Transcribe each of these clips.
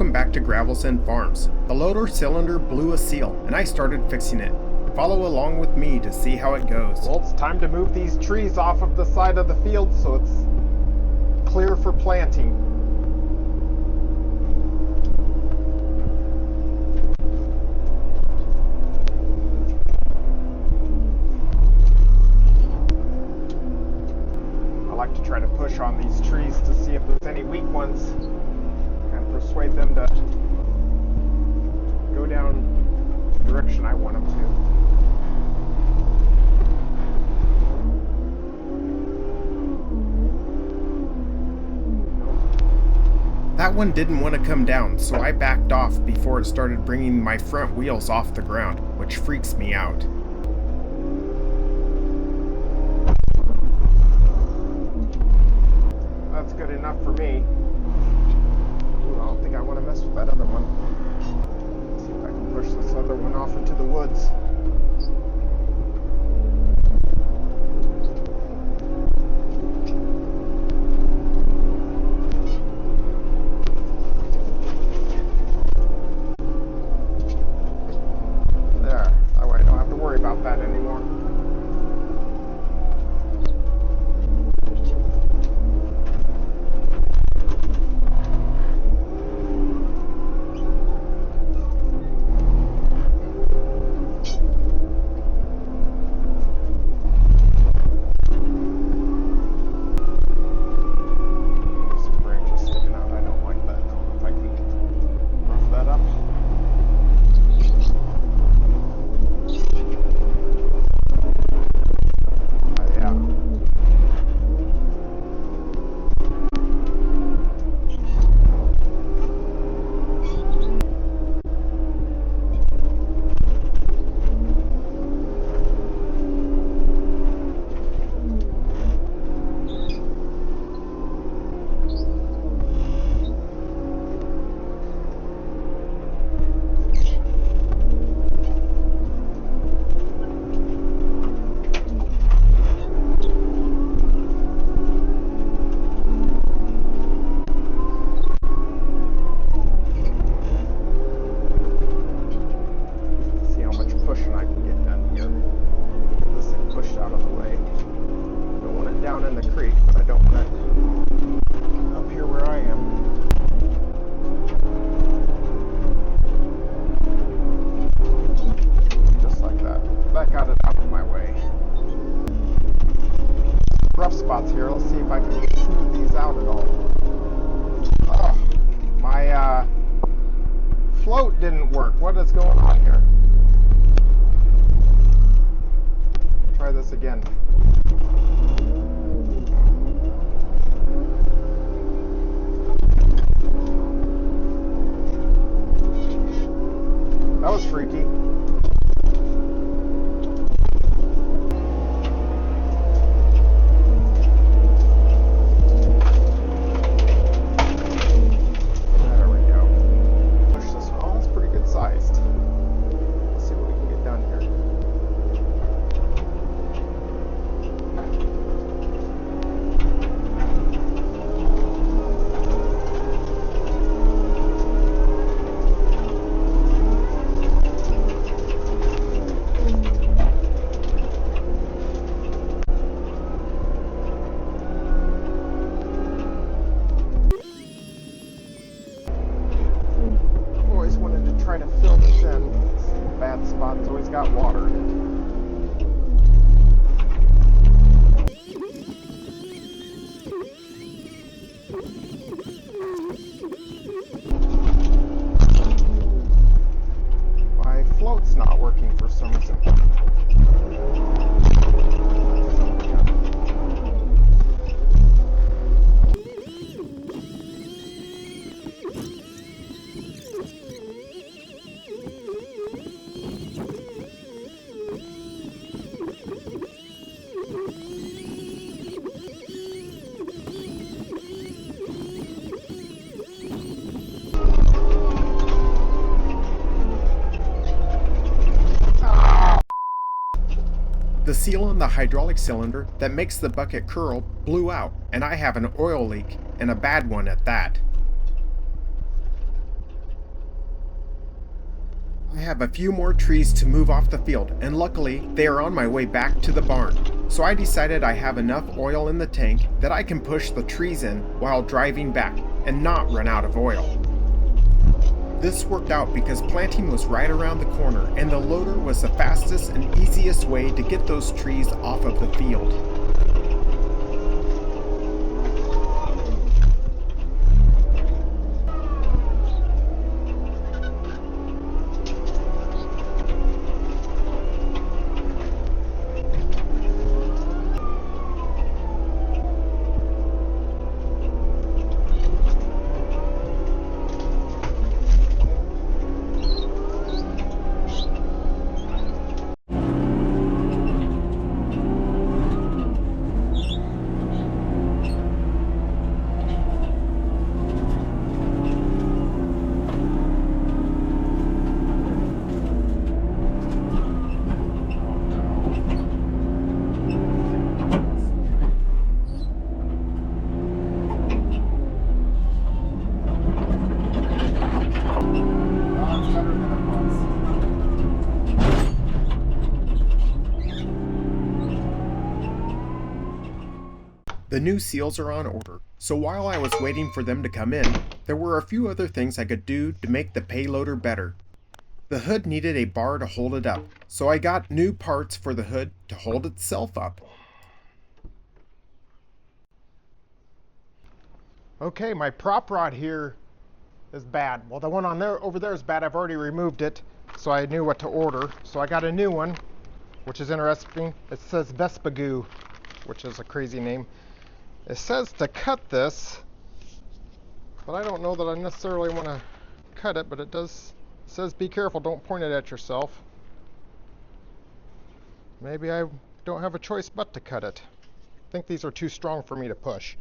welcome back to Gravelsend Farms. The loader cylinder blew a seal, and I started fixing it. Follow along with me to see how it goes. Well, it's time to move these trees off of the side of the field so it's clear for planting. I like to try to push on these trees to see if there's any weak ones and persuade them to go down the direction I want them to. That one didn't want to come down, so I backed off before it started bringing my front wheels off the ground, which freaks me out. That's good enough for me. Ooh, I don't think I want to mess with that other one. Let's see if I can push this other one off into the woods. There, that way I don't have to worry about that anymore. Spots here. Let's see if I can smooth these out at all. Oh, my float didn't work. What is going on here? Try this again. That was freaky. Try to fill this in. It's a bad spot. It's always got water in it. My float's not working for some reason. The seal on the hydraulic cylinder that makes the bucket curl blew out, and I have an oil leak, and a bad one at that. I have a few more trees to move off the field, and luckily they are on my way back to the barn. So I decided I have enough oil in the tank that I can push the trees in while driving back and not run out of oil. This worked out because planting was right around the corner and the loader was the fastest and easiest way to get those trees off of the field. The new seals are on order, so while I was waiting for them to come in, there were a few other things I could do to make the payloader better. The hood needed a bar to hold it up, so I got new parts for the hood to hold itself up. Okay, my prop rod here is bad. Well, the one on there over there is bad. I've already removed it, so I knew what to order. So I got a new one, which is interesting. It says Vespagoo, which is a crazy name. It says to cut this, but I don't know that I necessarily want to cut it, but it says be careful, don't point it at yourself. Maybe I don't have a choice but to cut it. I think these are too strong for me to push.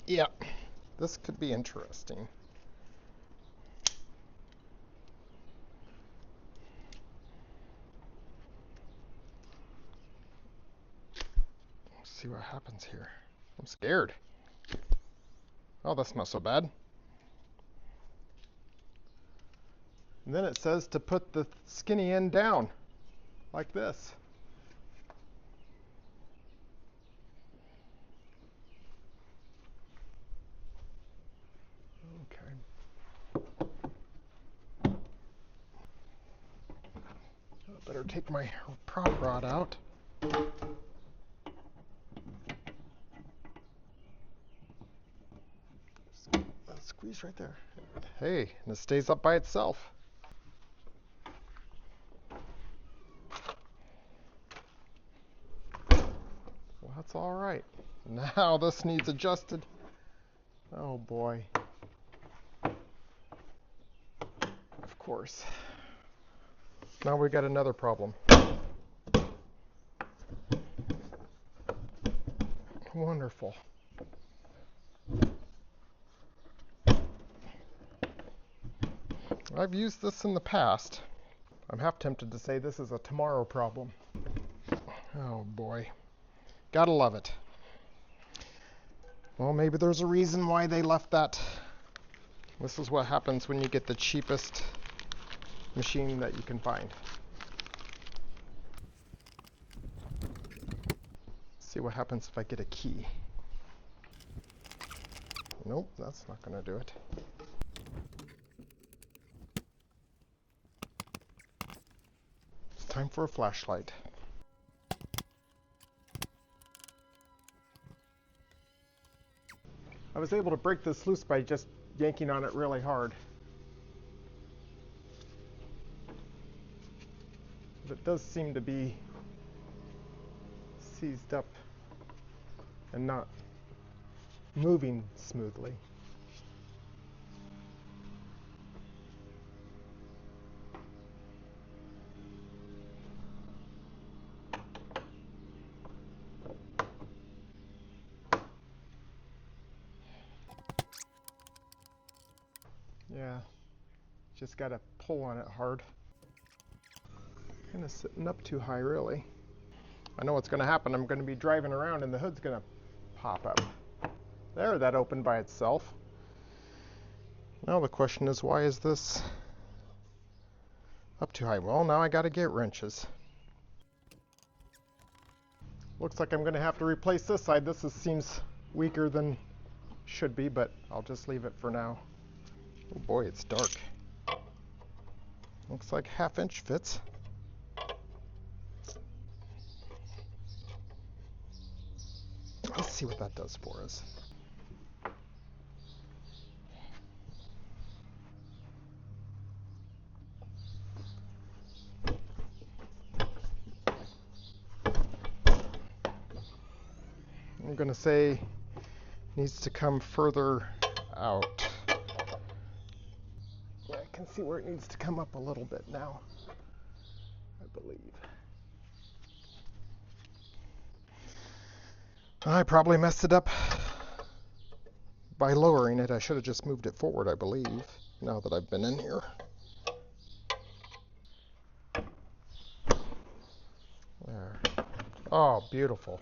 Yeah, this could be interesting. See what happens here. I'm scared. Oh, that's not so bad. And then it says to put the skinny end down, like this. Okay. I better take my prop rod out. Squeeze right there. Hey, and it stays up by itself. Well, that's all right. Now this needs adjusted. Oh boy. Of course. Now we got another problem. Wonderful. I've used this in the past. I'm half tempted to say this is a tomorrow problem. Oh boy. Gotta love it. Well, maybe there's a reason why they left that. This is what happens when you get the cheapest machine that you can find. Let's see what happens if I get a key. Nope, that's not gonna do it. Time for a flashlight. I was able to break this loose by just yanking on it really hard. But it does seem to be seized up and not moving smoothly. Yeah, just got to pull on it hard. Kind of sitting up too high, really. I know what's going to happen. I'm going to be driving around and the hood's going to pop up. There, that opened by itself. Now the question is, why is this Up too high. Well, now I gotta get wrenches. Looks like I'm gonna have to replace this side. Seems weaker than should be, but I'll just leave it for now. Oh boy, it's dark. Looks like 1/2 inch fits. Let's see what that does for us. I'm gonna say needs to come further out. Yeah, I can see where it needs to come up a little bit now, I believe. I probably messed it up by lowering it. I should have just moved it forward, I believe, now that I've been in here. There. Oh, beautiful.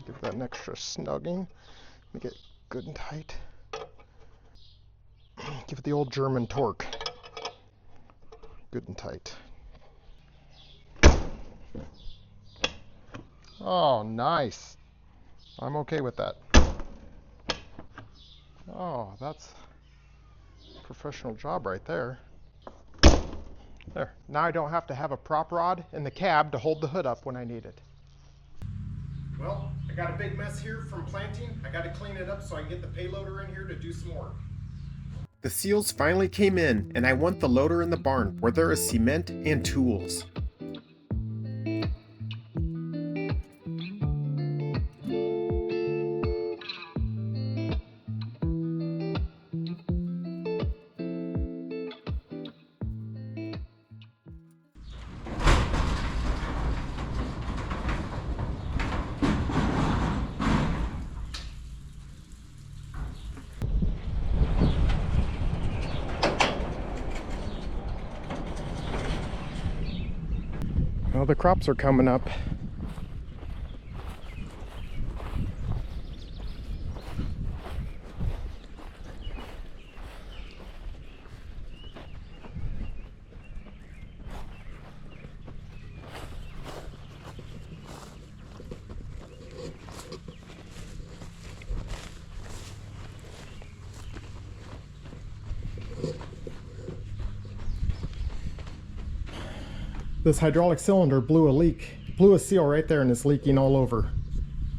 Give that an extra snugging. Make it good and tight. Give it the old German torque. Good and tight. Oh, nice. I'm okay with that. Oh, that's a professional job right there. There. Now I don't have to have a prop rod in the cab to hold the hood up when I need it. Well, I got a big mess here from planting. I got to clean it up so I can get the payloader in here to do some work. The seals finally came in, and I want the loader in the barn where there is cement and tools. Well, the crops are coming up. This hydraulic cylinder blew a seal right there, and it's leaking all over.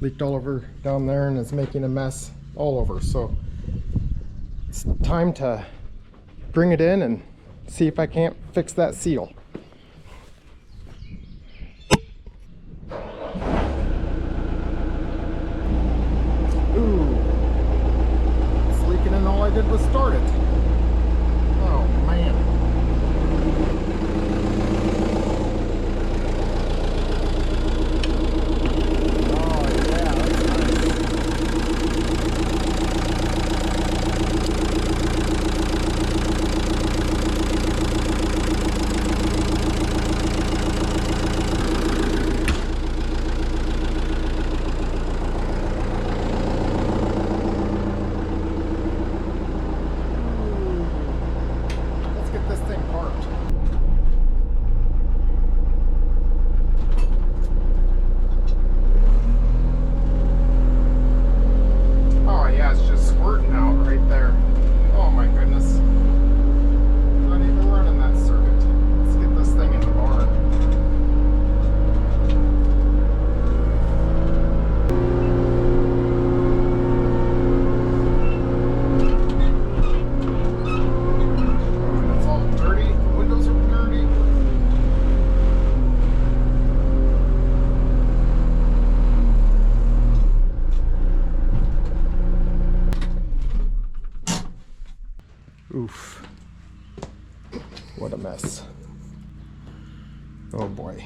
Leaked all over down there, and it's making a mess all over. So it's time to bring it in and see if I can't fix that seal. Ooh, it's leaking, and all I did was start it. Oh man. Oof. What a mess. Oh boy.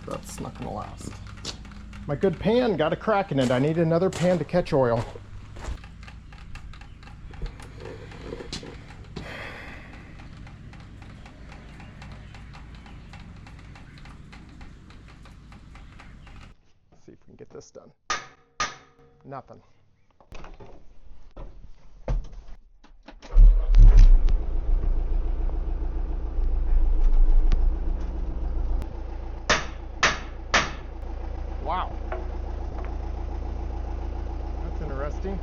That's not gonna last. My good pan got a crack in it. I need another pan to catch oil. Let's see if we can get this done. Nothing. interesting.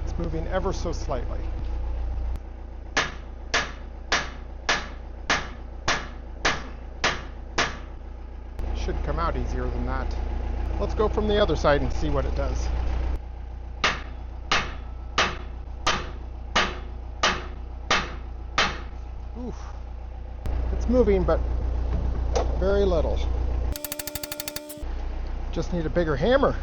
It's moving ever so slightly. Should come out easier than that. Let's go from the other side and see what it does. Oof. It's moving, but very little. Just need a bigger hammer.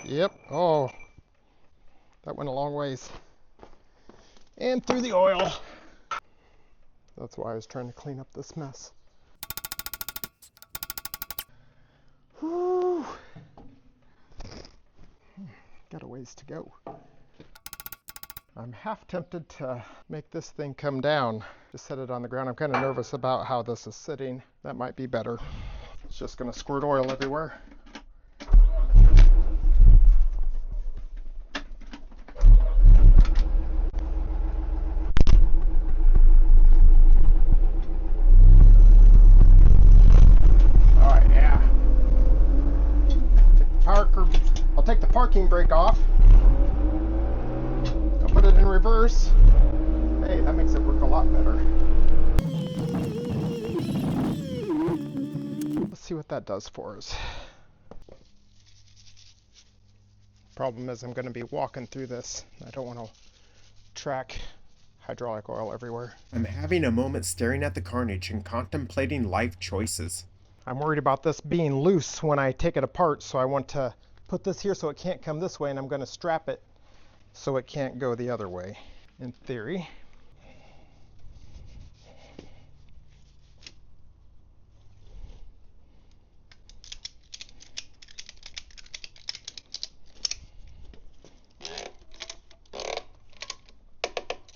Yep. Oh, that went a long ways. And through the oil. That's why I was trying to clean up this mess. Whew. Got a ways to go. I'm half tempted to make this thing come down. Just set it on the ground. I'm kind of nervous about how this is sitting. That might be better. It's just going to squirt oil everywhere. I'll take the parking brake off. I'll put it in reverse. Hey, that makes it work a lot better. Let's see what that does for us. Problem is I'm going to be walking through this. I don't want to track hydraulic oil everywhere. I'm having a moment staring at the carnage and contemplating life choices. I'm worried about this being loose when I take it apart, so I want to put this here so it can't come this way, and I'm going to strap it so it can't go the other way, in theory.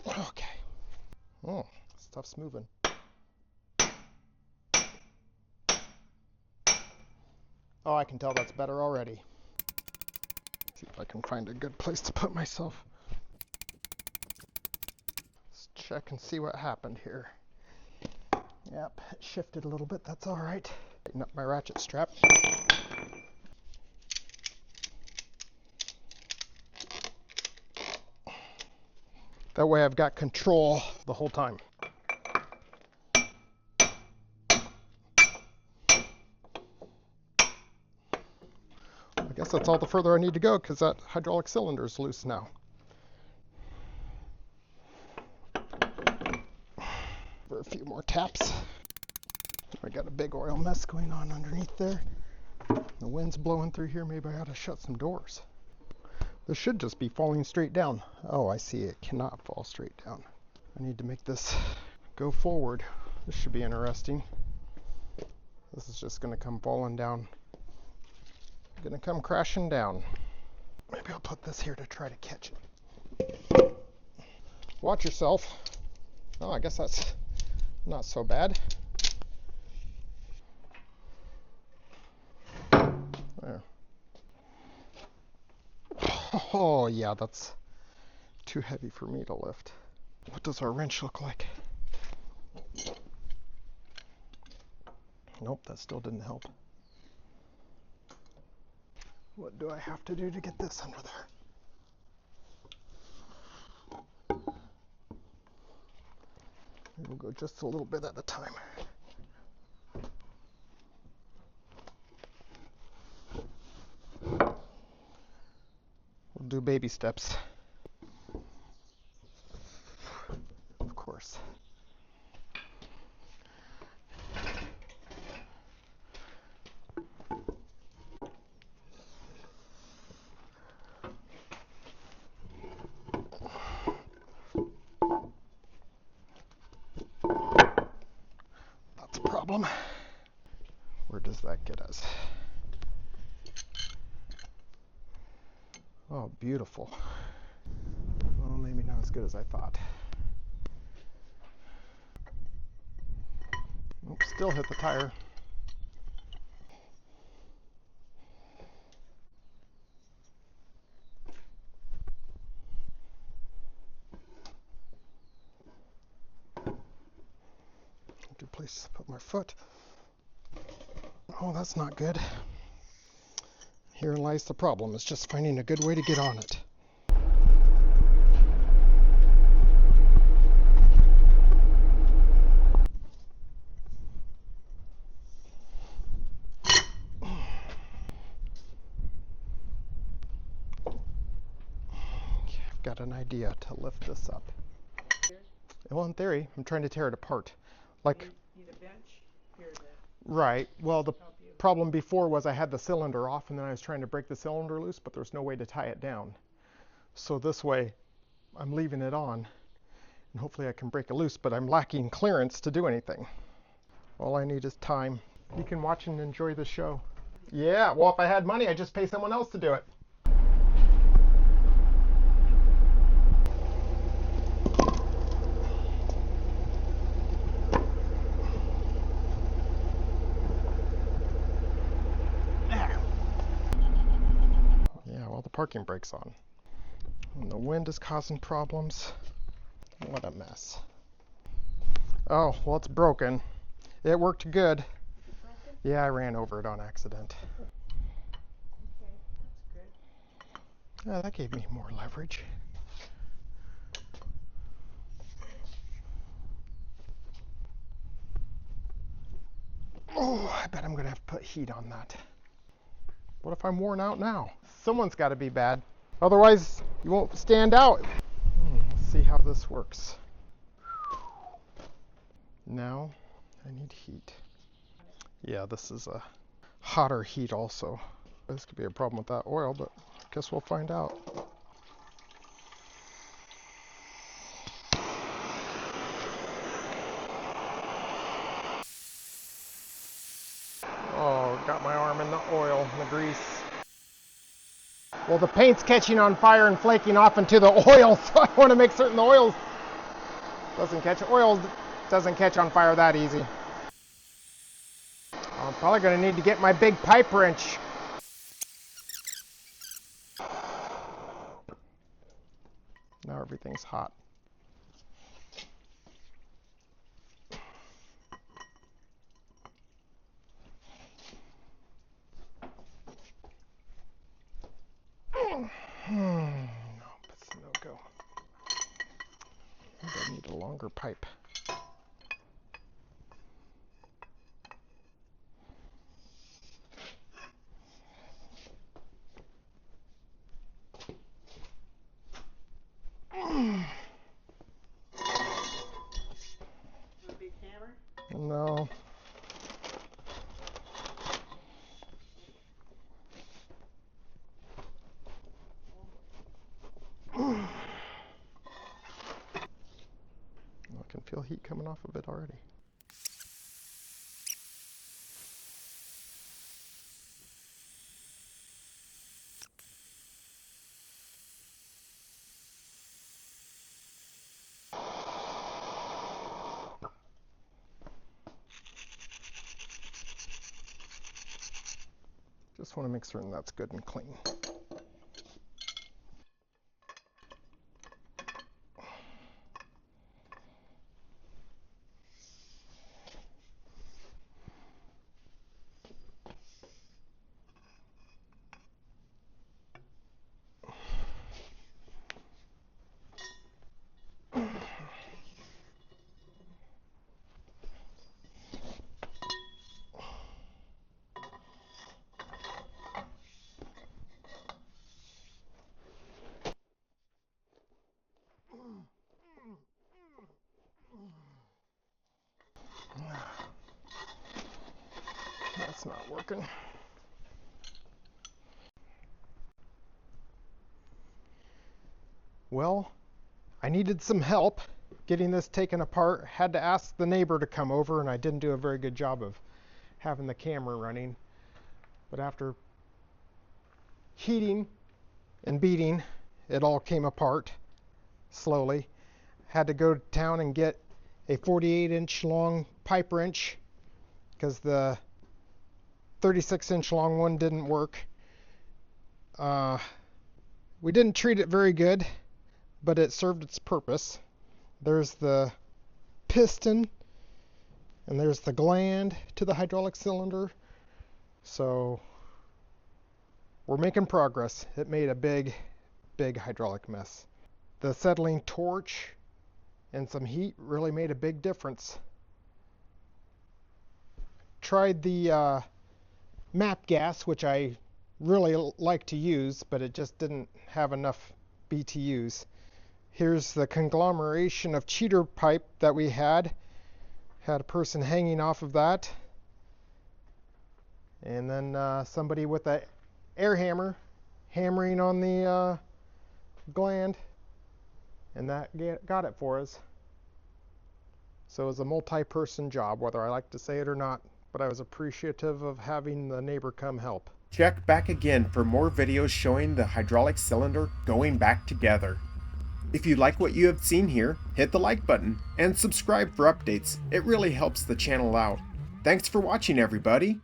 Okay. Oh, stuff's moving. Oh, I can tell that's better already. See if I can find a good place to put myself. Let's check and see what happened here. Yep, it shifted a little bit. That's all right. Tighten up my ratchet strap. That way I've got control the whole time. I guess that's all the further I need to go because that hydraulic cylinder is loose now. For a few more taps. I got a big oil mess going on underneath there. The wind's blowing through here. Maybe I ought to shut some doors. This should just be falling straight down. Oh, I see. It cannot fall straight down. I need to make this go forward. This should be interesting. This is just going to come falling down. Gonna come crashing down. Maybe I'll put this here to try to catch it. Watch yourself. Oh, I guess that's not so bad. There. Oh yeah, that's too heavy for me to lift. What does our wrench look like? Nope, that still didn't help. What do I have to do to get this under there? We'll go just a little bit at a time. We'll do baby steps. Of course. Problem. Where does that get us? Oh, beautiful. Well, maybe not as good as I thought. Nope, still hit the tire. place to put my foot. Oh, that's not good. Herein lies the problem. It's just finding a good way to get on it. Got an idea to lift this up. Well, in theory, I'm trying to tear it apart. Like, need a bench here to right. Well, the help you. problem before was I had the cylinder off, and then I was trying to break the cylinder loose, but there's no way to tie it down. So this way, I'm leaving it on, and hopefully I can break it loose, but I'm lacking clearance to do anything. All I need is time. You can watch and enjoy the show. Yeah, well, if I had money, I'd just pay someone else to do it. Parking brakes on. And the wind is causing problems. What a mess. Oh, well, it's broken. It worked good. Yeah, I ran over it on accident. Okay, that's good. Yeah, that gave me more leverage. Oh, I bet I'm gonna have to put heat on that. What if I'm worn out now? Someone's got to be bad. Otherwise, you won't stand out. Let's see how this works. Now, I need heat. Yeah, this is a hotter heat also. This could be a problem with that oil, but I guess we'll find out. Oh, got my arm in the oil, in the grease. Well, the paint's catching on fire and flaking off into the oil, so I want to make certain the oil doesn't catch on fire that easy. I'm probably going to need to get my big pipe wrench. Now everything's hot. Nope, it's a no-go. I need a longer pipe. A big hammer? No. I can feel heat coming off of it already. Just want to make certain that's good and clean. That's not working. Well, I needed some help getting this taken apart. Had to ask the neighbor to come over, and I didn't do a very good job of having the camera running. But after heating and beating, it all came apart slowly. Had to go to town and get a 48-inch long pipe wrench because the 36-inch long one didn't work. We didn't treat it very good, but it served its purpose. There's the piston And there's the gland to the hydraulic cylinder. So we're making progress. It made a big hydraulic mess. The acetylene torch and some heat really made a big difference. Tried the MAP gas, which I really like to use, but it just didn't have enough BTUs. Here's the conglomeration of cheater pipe that we had. Had a person hanging off of that. And then somebody with an air hammer hammering on the gland. And that got it for us. So it was a multi-person job, whether I like to say it or not. But I was appreciative of having the neighbor come help. Check back again for more videos showing the hydraulic cylinder going back together. If you like what you have seen here, hit the like button and subscribe for updates. It really helps the channel out. Thanks for watching, everybody.